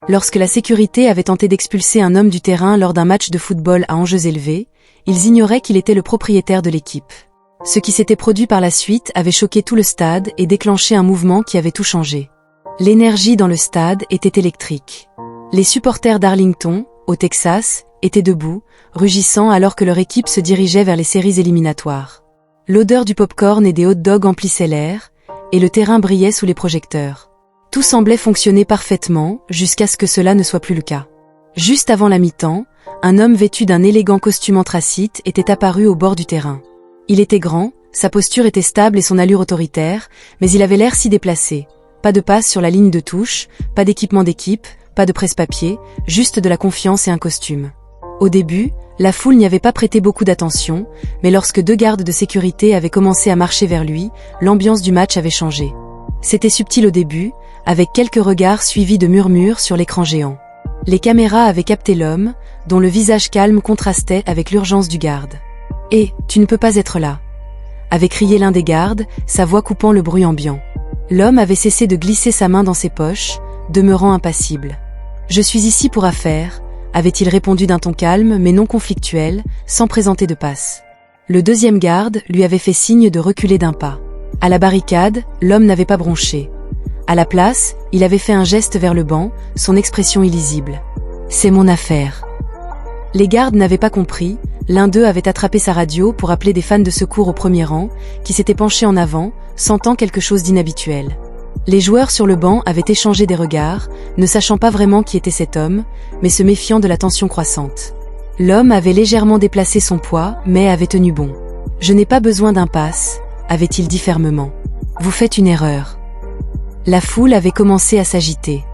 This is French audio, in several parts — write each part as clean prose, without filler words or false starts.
Lorsque la sécurité avait tenté d'expulser un homme du terrain lors d'un match de football à enjeux élevés, ils ignoraient qu'il était le propriétaire de l'équipe. Ce qui s'était produit par la suite avait choqué tout le stade et déclenché un mouvement qui avait tout changé. L'énergie dans le stade était électrique. Les supporters d'Arlington, au Texas, étaient debout, rugissant alors que leur équipe se dirigeait vers les séries éliminatoires. L'odeur du pop-corn et des hot-dogs emplissait l'air, et le terrain brillait sous les projecteurs. Tout semblait fonctionner parfaitement, jusqu'à ce que cela ne soit plus le cas. Juste avant la mi-temps, un homme vêtu d'un élégant costume anthracite était apparu au bord du terrain. Il était grand, sa posture était stable et son allure autoritaire, mais il avait l'air si déplacé. Pas de passe sur la ligne de touche, pas d'équipement d'équipe, pas de presse-papier, juste de la confiance et un costume. Au début, la foule n'y avait pas prêté beaucoup d'attention, mais lorsque 2 gardes de sécurité avaient commencé à marcher vers lui, l'ambiance du match avait changé. C'était subtil au début, avec quelques regards suivis de murmures sur l'écran géant. Les caméras avaient capté l'homme, dont le visage calme contrastait avec l'urgence du garde. « Hé, tu ne peux pas être là !» avait crié l'un des gardes, sa voix coupant le bruit ambiant. L'homme avait cessé de glisser sa main dans ses poches, demeurant impassible. « Je suis ici pour affaires », avait-il répondu d'un ton calme mais non conflictuel, sans présenter de passe. Le deuxième garde lui avait fait signe de reculer d'un pas. À la barricade, l'homme n'avait pas bronché. À la place, il avait fait un geste vers le banc, son expression illisible. « C'est mon affaire ». Les gardes n'avaient pas compris, l'un d'eux avait attrapé sa radio pour appeler des fans de secours au premier rang, qui s'étaient penchés en avant, sentant quelque chose d'inhabituel. Les joueurs sur le banc avaient échangé des regards, ne sachant pas vraiment qui était cet homme, mais se méfiant de la tension croissante. L'homme avait légèrement déplacé son poids, mais avait tenu bon. « Je n'ai pas besoin d'un pass », avait-il dit fermement. « Vous faites une erreur. » La foule avait commencé à s'agiter.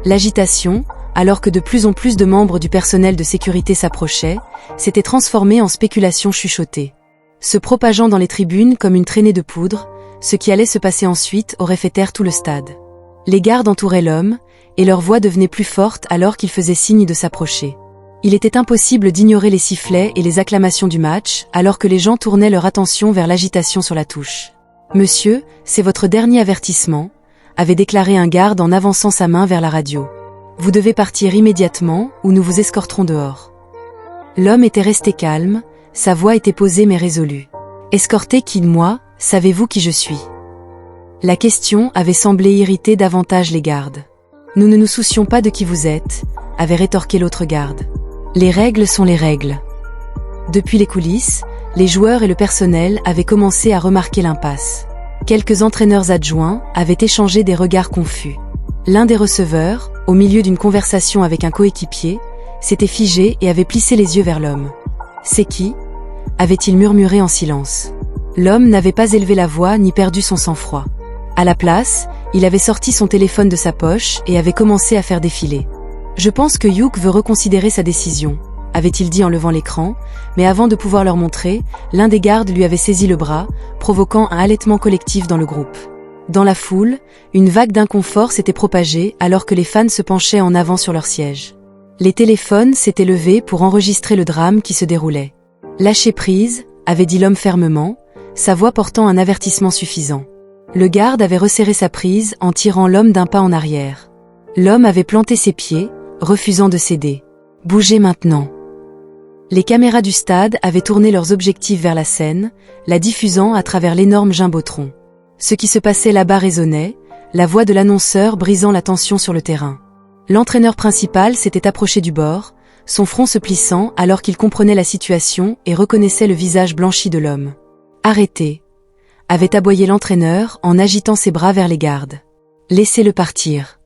L'agitation, alors que de plus en plus de membres du personnel de sécurité s'approchaient, s'était transformée en spéculation chuchotée. Se propageant dans les tribunes comme une traînée de poudre, ce qui allait se passer ensuite aurait fait taire tout le stade. Les gardes entouraient l'homme, et leur voix devenait plus forte alors qu'il faisait signe de s'approcher. Il était impossible d'ignorer les sifflets et les acclamations du match, alors que les gens tournaient leur attention vers l'agitation sur la touche. « Monsieur, c'est votre dernier avertissement », avait déclaré un garde en avançant sa main vers la radio. « Vous devez partir immédiatement, ou nous vous escorterons dehors. » L'homme était resté calme, sa voix était posée mais résolue. « Escorter qui, moi ? Savez-vous qui je suis ?» La question avait semblé irriter davantage les gardes. « Nous ne nous soucions pas de qui vous êtes », avait rétorqué l'autre garde. « Les règles sont les règles. » Depuis les coulisses, les joueurs et le personnel avaient commencé à remarquer l'impasse. Quelques entraîneurs adjoints avaient échangé des regards confus. L'un des receveurs, au milieu d'une conversation avec un coéquipier, s'était figé et avait plissé les yeux vers l'homme. « C'est qui ?» avait-il murmuré en silence. L'homme n'avait pas élevé la voix ni perdu son sang-froid. À la place, il avait sorti son téléphone de sa poche et avait commencé à faire défiler. « Je pense que Hugh veut reconsidérer sa décision », avait-il dit en levant l'écran, mais avant de pouvoir leur montrer, l'un des gardes lui avait saisi le bras, provoquant un halètement collectif dans le groupe. Dans la foule, une vague d'inconfort s'était propagée alors que les fans se penchaient en avant sur leur siège. Les téléphones s'étaient levés pour enregistrer le drame qui se déroulait. « Lâchez prise », avait dit l'homme fermement, sa voix portant un avertissement suffisant. Le garde avait resserré sa prise en tirant l'homme d'un pas en arrière. L'homme avait planté ses pieds, refusant de céder. « Bougez maintenant !» Les caméras du stade avaient tourné leurs objectifs vers la scène, la diffusant à travers l'énorme jumbotron. Ce qui se passait là-bas résonnait, la voix de l'annonceur brisant la tension sur le terrain. L'entraîneur principal s'était approché du bord, son front se plissant alors qu'il comprenait la situation et reconnaissait le visage blanchi de l'homme. « Arrêtez !» avait aboyé l'entraîneur en agitant ses bras vers les gardes. « Laissez-le partir !»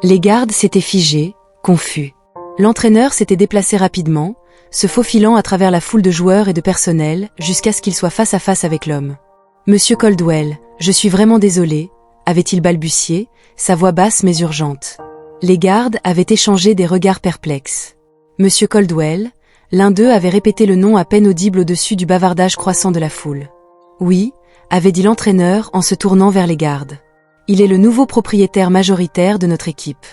Les gardes s'étaient figés, confus. L'entraîneur s'était déplacé rapidement, se faufilant à travers la foule de joueurs et de personnel jusqu'à ce qu'il soit face à face avec l'homme. « Monsieur Caldwell, je suis vraiment désolé », avait-il balbutié, sa voix basse mais urgente. Les gardes avaient échangé des regards perplexes. « Monsieur Caldwell », l'un d'eux avait répété le nom à peine audible au-dessus du bavardage croissant de la foule. « Oui », avait dit l'entraîneur en se tournant vers les gardes. « Il est le nouveau propriétaire majoritaire de notre équipe. »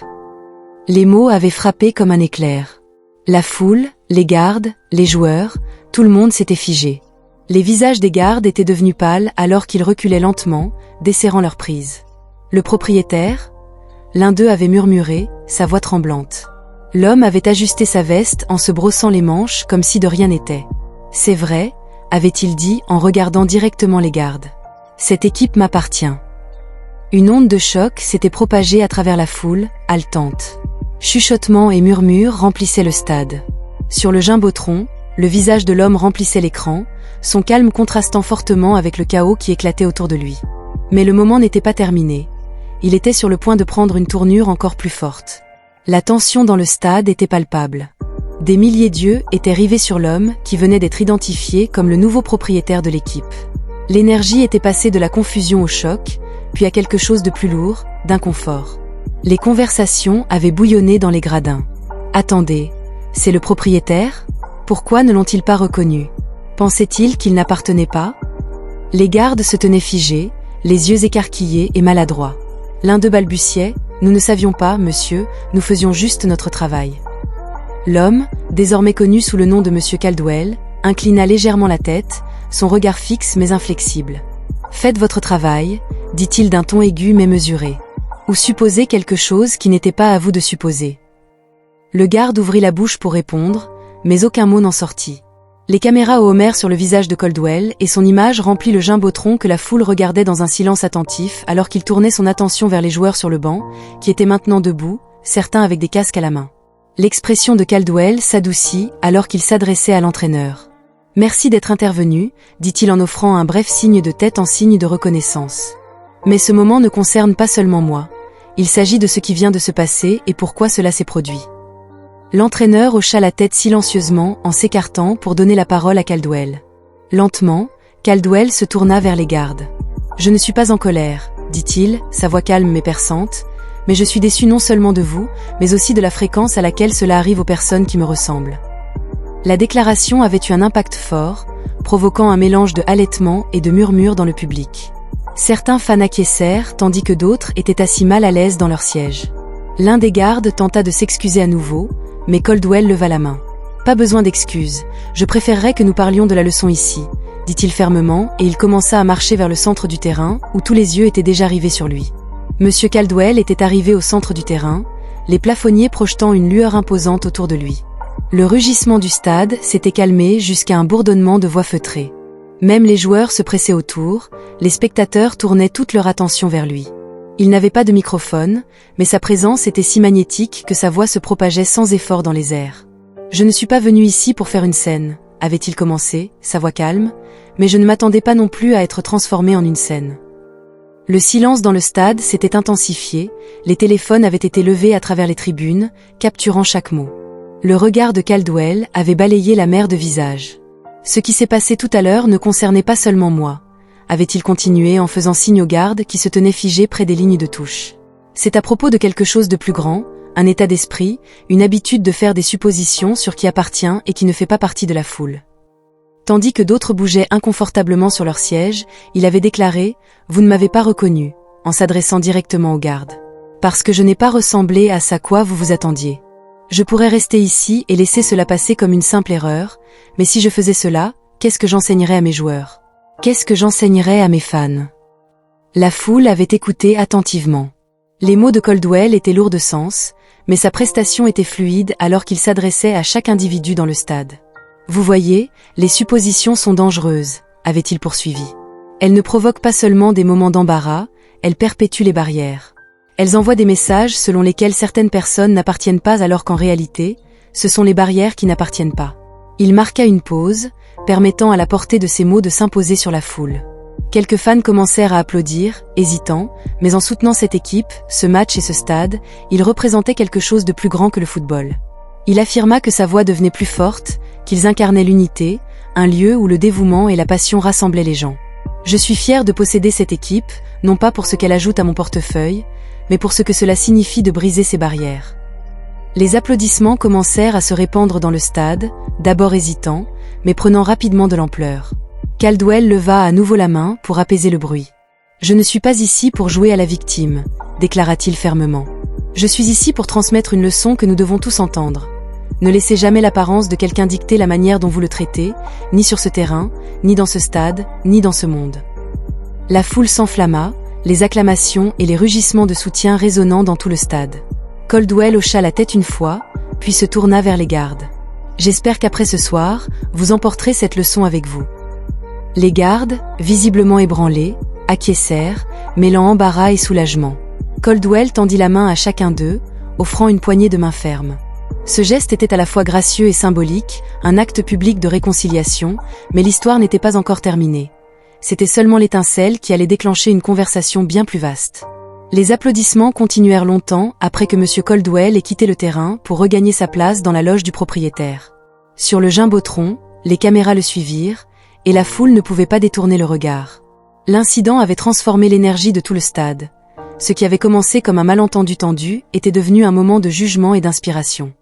Les mots avaient frappé comme un éclair. La foule, les gardes, les joueurs, tout le monde s'était figé. Les visages des gardes étaient devenus pâles alors qu'ils reculaient lentement, desserrant leur prise. « Le propriétaire ?» L'un d'eux avait murmuré, sa voix tremblante. L'homme avait ajusté sa veste en se brossant les manches comme si de rien n'était. « C'est vrai », avait-il dit en regardant directement les gardes. « Cette équipe m'appartient. » Une onde de choc s'était propagée à travers la foule, haletante. Chuchotements et murmures remplissaient le stade. Sur le jumbotron, le visage de l'homme remplissait l'écran, son calme contrastant fortement avec le chaos qui éclatait autour de lui. Mais le moment n'était pas terminé. Il était sur le point de prendre une tournure encore plus forte. La tension dans le stade était palpable. Des milliers d'yeux étaient rivés sur l'homme qui venait d'être identifié comme le nouveau propriétaire de l'équipe. L'énergie était passée de la confusion au choc, puis à quelque chose de plus lourd, d'inconfort. Les conversations avaient bouillonné dans les gradins. « Attendez, c'est le propriétaire ? Pourquoi ne l'ont-ils pas reconnu ? Pensait-il qu'il n'appartenait pas ?» Les gardes se tenaient figés, les yeux écarquillés et maladroits. L'un d'eux balbutiait « Nous ne savions pas, monsieur, nous faisions juste notre travail. » L'homme, désormais connu sous le nom de monsieur Caldwell, inclina légèrement la tête, son regard fixe mais inflexible. « Faites votre travail, dit-il d'un ton aigu mais mesuré. Ou supposez quelque chose qui n'était pas à vous de supposer. » Le garde ouvrit la bouche pour répondre, mais aucun mot n'en sortit. Les caméras homèrent sur le visage de Caldwell et son image remplit le jumbotron que la foule regardait dans un silence attentif alors qu'il tournait son attention vers les joueurs sur le banc, qui étaient maintenant debout, certains avec des casques à la main. L'expression de Caldwell s'adoucit alors qu'il s'adressait à l'entraîneur. « Merci d'être intervenu », dit-il en offrant un bref signe de tête en signe de reconnaissance. « Mais ce moment ne concerne pas seulement moi. Il s'agit de ce qui vient de se passer et pourquoi cela s'est produit. » L'entraîneur hocha la tête silencieusement en s'écartant pour donner la parole à Caldwell. Lentement, Caldwell se tourna vers les gardes. « Je ne suis pas en colère, » dit-il, sa voix calme mais perçante, « mais je suis déçu non seulement de vous, mais aussi de la fréquence à laquelle cela arrive aux personnes qui me ressemblent. » La déclaration avait eu un impact fort, provoquant un mélange de halètements et de murmures dans le public. Certains fans acquiescèrent tandis que d'autres étaient assis mal à l'aise dans leur siège. L'un des gardes tenta de s'excuser à nouveau, mais Caldwell leva la main. « Pas besoin d'excuses, je préférerais que nous parlions de la leçon ici, » dit-il fermement et il commença à marcher vers le centre du terrain où tous les yeux étaient déjà rivés sur lui. Monsieur Caldwell était arrivé au centre du terrain, les plafonniers projetant une lueur imposante autour de lui. Le rugissement du stade s'était calmé jusqu'à un bourdonnement de voix feutrées. Même les joueurs se pressaient autour, les spectateurs tournaient toute leur attention vers lui. Il n'avait pas de microphone, mais sa présence était si magnétique que sa voix se propageait sans effort dans les airs. « Je ne suis pas venu ici pour faire une scène », avait-il commencé, sa voix calme, mais je ne m'attendais pas non plus à être transformé en une scène. Le silence dans le stade s'était intensifié, les téléphones avaient été levés à travers les tribunes, capturant chaque mot. Le regard de Caldwell avait balayé la mer de visages. « Ce qui s'est passé tout à l'heure ne concernait pas seulement moi », avait-il continué en faisant signe aux gardes qui se tenaient figés près des lignes de touche. « C'est à propos de quelque chose de plus grand, un état d'esprit, une habitude de faire des suppositions sur qui appartient et qui ne fait pas partie de la foule. » Tandis que d'autres bougeaient inconfortablement sur leur siège, il avait déclaré « Vous ne m'avez pas reconnu », en s'adressant directement aux gardes. « Parce que je n'ai pas ressemblé à ça quoi vous vous attendiez. Je pourrais rester ici et laisser cela passer comme une simple erreur, mais si je faisais cela, qu'est-ce que j'enseignerais à mes joueurs ? Qu'est-ce que j'enseignerais à mes fans ?» La foule avait écouté attentivement. Les mots de Caldwell étaient lourds de sens, mais sa prestation était fluide alors qu'il s'adressait à chaque individu dans le stade. « Vous voyez, les suppositions sont dangereuses, » avait-il poursuivi. « Elles ne provoquent pas seulement des moments d'embarras, elles perpétuent les barrières. Elles envoient des messages selon lesquels certaines personnes n'appartiennent pas alors qu'en réalité, ce sont les barrières qui n'appartiennent pas. » Il marqua une pause, permettant à la portée de ses mots de s'imposer sur la foule. Quelques fans commencèrent à applaudir, hésitants, mais en soutenant cette équipe, ce match et ce stade, il représentait quelque chose de plus grand que le football. Il affirma que sa voix devenait plus forte, qu'ils incarnaient l'unité, un lieu où le dévouement et la passion rassemblaient les gens. « Je suis fier de posséder cette équipe, non pas pour ce qu'elle ajoute à mon portefeuille, mais pour ce que cela signifie de briser ces barrières. » Les applaudissements commencèrent à se répandre dans le stade, d'abord hésitants, mais prenant rapidement de l'ampleur. Caldwell leva à nouveau la main pour apaiser le bruit. « Je ne suis pas ici pour jouer à la victime », déclara-t-il fermement. « Je suis ici pour transmettre une leçon que nous devons tous entendre. Ne laissez jamais l'apparence de quelqu'un dicter la manière dont vous le traitez, ni sur ce terrain, ni dans ce stade, ni dans ce monde. » La foule s'enflamma, les acclamations et les rugissements de soutien résonnant dans tout le stade. Caldwell hocha la tête une fois, puis se tourna vers les gardes. « J'espère qu'après ce soir, vous emporterez cette leçon avec vous. » Les gardes, visiblement ébranlés, acquiescèrent, mêlant embarras et soulagement. Caldwell tendit la main à chacun d'eux, offrant une poignée de main ferme. Ce geste était à la fois gracieux et symbolique, un acte public de réconciliation, mais l'histoire n'était pas encore terminée. C'était seulement l'étincelle qui allait déclencher une conversation bien plus vaste. Les applaudissements continuèrent longtemps après que M. Caldwell ait quitté le terrain pour regagner sa place dans la loge du propriétaire. Sur le jumbotron, les caméras le suivirent, et la foule ne pouvait pas détourner le regard. L'incident avait transformé l'énergie de tout le stade. Ce qui avait commencé comme un malentendu tendu était devenu un moment de jugement et d'inspiration.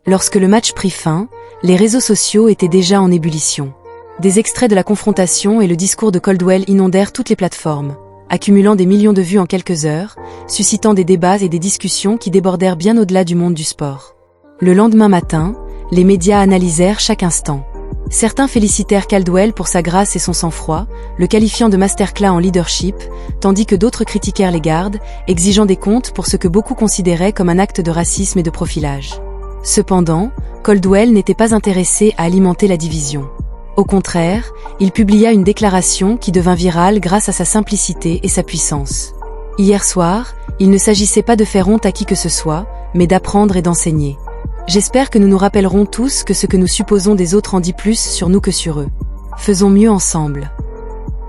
Lorsque le match prit fin, les réseaux sociaux étaient déjà en ébullition. Des extraits de la confrontation et le discours de Caldwell inondèrent toutes les plateformes, accumulant des millions de vues en quelques heures, suscitant des débats et des discussions qui débordèrent bien au-delà du monde du sport. Le lendemain matin, les médias analysèrent chaque instant. Certains félicitèrent Caldwell pour sa grâce et son sang-froid, le qualifiant de masterclass en leadership, tandis que d'autres critiquèrent les gardes, exigeant des comptes pour ce que beaucoup considéraient comme un acte de racisme et de profilage. Cependant, Caldwell n'était pas intéressé à alimenter la division. Au contraire, il publia une déclaration qui devint virale grâce à sa simplicité et sa puissance. Hier soir, il ne s'agissait pas de faire honte à qui que ce soit, mais d'apprendre et d'enseigner. J'espère que nous nous rappellerons tous que ce que nous supposons des autres en dit plus sur nous que sur eux. Faisons mieux ensemble.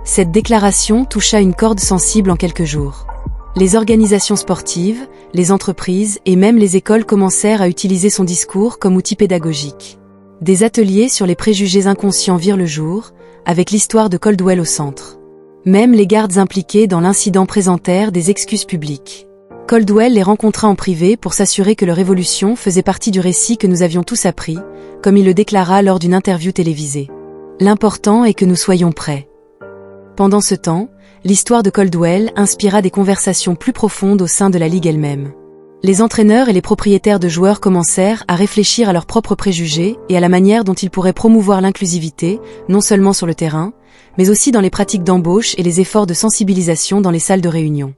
Cette déclaration toucha une corde sensible en quelques jours. Les organisations sportives, les entreprises et même les écoles commencèrent à utiliser son discours comme outil pédagogique. Des ateliers sur les préjugés inconscients virent le jour, avec l'histoire de Caldwell au centre. Même les gardes impliqués dans l'incident présentèrent des excuses publiques. Caldwell les rencontra en privé pour s'assurer que leur évolution faisait partie du récit que nous avions tous appris, comme il le déclara lors d'une interview télévisée. L'important est que nous soyons prêts. Pendant ce temps, l'histoire de Caldwell inspira des conversations plus profondes au sein de la ligue elle-même. Les entraîneurs et les propriétaires de joueurs commencèrent à réfléchir à leurs propres préjugés et à la manière dont ils pourraient promouvoir l'inclusivité, non seulement sur le terrain, mais aussi dans les pratiques d'embauche et les efforts de sensibilisation dans les salles de réunion.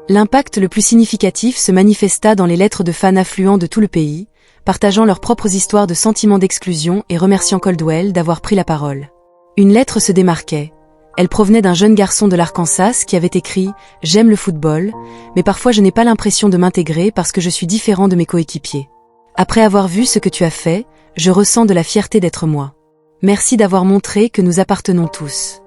L'impact le plus significatif se manifesta dans les lettres de fans affluents de tout le pays, partageant leurs propres histoires de sentiments d'exclusion et remerciant Caldwell d'avoir pris la parole. Une lettre se démarquait. Elle provenait d'un jeune garçon de l'Arkansas qui avait écrit « J'aime le football, mais parfois je n'ai pas l'impression de m'intégrer parce que je suis différent de mes coéquipiers. Après avoir vu ce que tu as fait, je ressens de la fierté d'être moi. Merci d'avoir montré que nous appartenons tous. »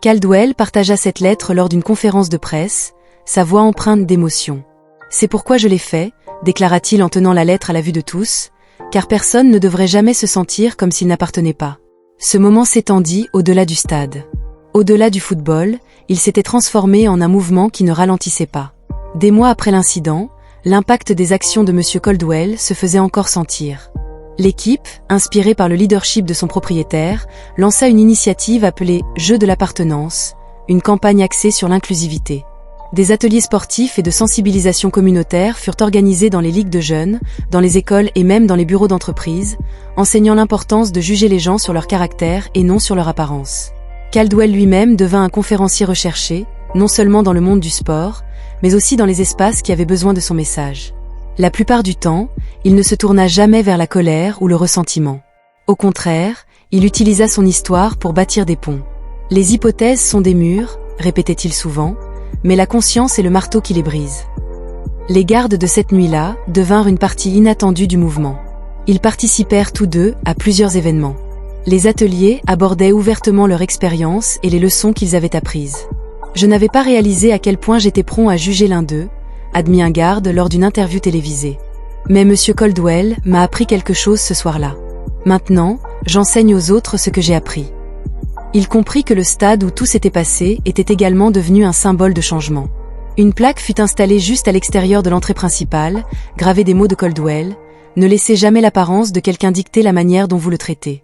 Caldwell partagea cette lettre lors d'une conférence de presse, sa voix empreinte d'émotion. « C'est pourquoi je l'ai fait, » déclara-t-il en tenant la lettre à la vue de tous, car personne ne devrait jamais se sentir comme s'il n'appartenait pas. Ce moment s'étendit au-delà du stade. Au-delà du football, il s'était transformé en un mouvement qui ne ralentissait pas. Des mois après l'incident, l'impact des actions de M. Caldwell se faisait encore sentir. L'équipe, inspirée par le leadership de son propriétaire, lança une initiative appelée « Jeu de l'appartenance », une campagne axée sur l'inclusivité. Des ateliers sportifs et de sensibilisation communautaire furent organisés dans les ligues de jeunes, dans les écoles et même dans les bureaux d'entreprise, enseignant l'importance de juger les gens sur leur caractère et non sur leur apparence. Caldwell lui-même devint un conférencier recherché, non seulement dans le monde du sport, mais aussi dans les espaces qui avaient besoin de son message. La plupart du temps, il ne se tourna jamais vers la colère ou le ressentiment. Au contraire, il utilisa son histoire pour bâtir des ponts. « Les hypothèses sont des murs », répétait-il souvent, mais la conscience est le marteau qui les brise. Les gardes de cette nuit-là devinrent une partie inattendue du mouvement. Ils participèrent tous deux à plusieurs événements. Les ateliers abordaient ouvertement leur expérience et les leçons qu'ils avaient apprises. « Je n'avais pas réalisé à quel point j'étais prompt à juger l'un d'eux », admit un garde lors d'une interview télévisée. « Mais M. Caldwell m'a appris quelque chose ce soir-là. Maintenant, j'enseigne aux autres ce que j'ai appris. » Il comprit que le stade où tout s'était passé était également devenu un symbole de changement. Une plaque fut installée juste à l'extérieur de l'entrée principale, gravée des mots de Caldwell, « Ne laissez jamais l'apparence de quelqu'un dicter la manière dont vous le traitez. »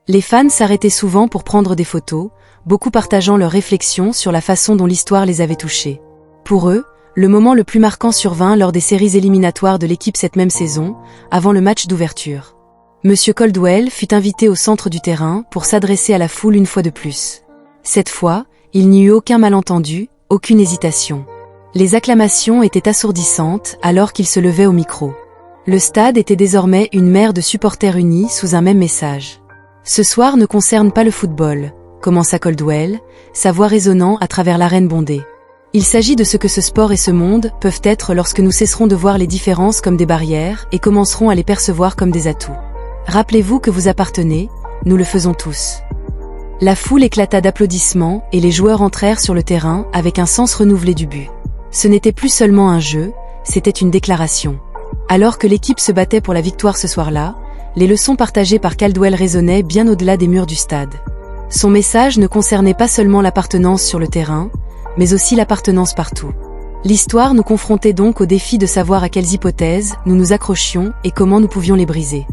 Les fans s'arrêtaient souvent pour prendre des photos, beaucoup partageant leurs réflexions sur la façon dont l'histoire les avait touchés. Pour eux, le moment le plus marquant survint lors des séries éliminatoires de l'équipe cette même saison, avant le match d'ouverture. Monsieur Caldwell fut invité au centre du terrain pour s'adresser à la foule une fois de plus. Cette fois, il n'y eut aucun malentendu, Aucune hésitation. Les acclamations étaient assourdissantes alors qu'il se levait au micro. Le stade était désormais une mer de supporters unis sous un même message. Ce soir ne concerne pas le football, commença Caldwell, sa voix résonnant à travers l'arène bondée. Il s'agit de ce que ce sport et ce monde peuvent être lorsque nous cesserons de voir les différences comme des barrières et commencerons à les percevoir comme des atouts. Rappelez-vous que vous appartenez, nous le faisons tous. La foule éclata d'applaudissements et les joueurs entrèrent sur le terrain avec un sens renouvelé du but. Ce n'était plus seulement un jeu, c'était une déclaration. Alors que l'équipe se battait pour la victoire ce soir-là, les leçons partagées par Caldwell résonnaient bien au-delà des murs du stade. Son message ne concernait pas seulement l'appartenance sur le terrain, mais aussi l'appartenance partout. L'histoire nous confrontait donc au défi de savoir à quelles hypothèses nous nous accrochions et comment nous pouvions les briser.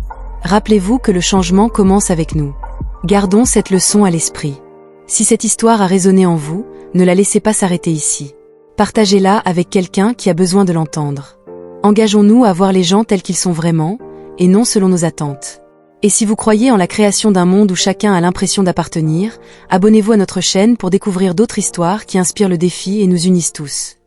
Rappelez-vous que le changement commence avec nous. Gardons cette leçon à l'esprit. Si cette histoire a résonné en vous, ne la laissez pas s'arrêter ici. Partagez-la avec quelqu'un qui a besoin de l'entendre. Engageons-nous à voir les gens tels qu'ils sont vraiment, et non selon nos attentes. Et si vous croyez en la création d'un monde où chacun a l'impression d'appartenir, abonnez-vous à notre chaîne pour découvrir d'autres histoires qui inspirent le défi et nous unissent tous.